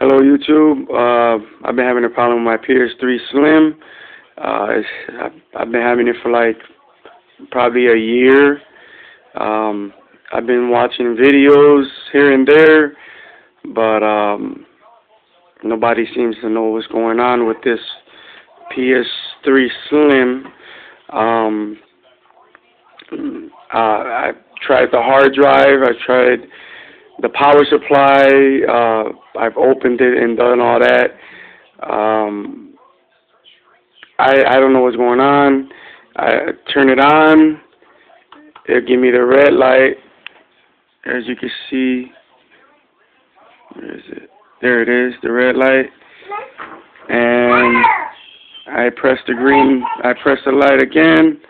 Hello YouTube. I've been having a problem with my Ps3 Slim. I've been having it for like probably a year. I've been watching videos here and there, but nobody seems to know what's going on with this Ps3 Slim. I tried the hard drive. I tried the power supply. I've opened it and done all that. I don't know what's going on. I turn it on. It'll give me the red light. As you can see, where is it? There it is, the red light. And I press the green. I press the light again,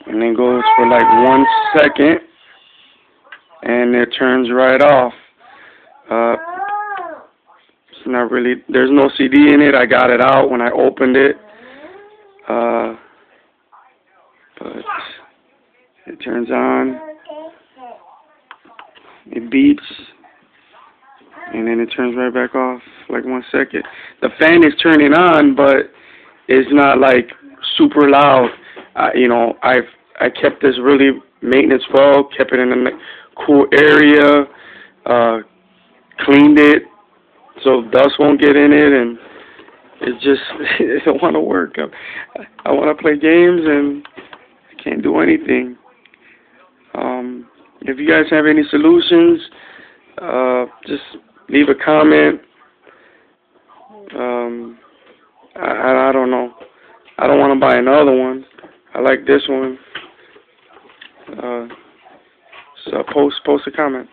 and then goes for like 1 second, and it turns right off. It's not really, there's no CD in it. I got it out when I opened it. But it turns on. It beeps, and then it turns right back off like 1 second. The fan is turning on, but it's not like super loud. I kept this really maintenance well, kept it in a cool area, cleaned it so dust won't get in it, and it don't want to work. I want to play games and I can't do anything. If you guys have any solutions, just leave a comment. I don't know. I don't want to buy another one. I like this one. So post a comment.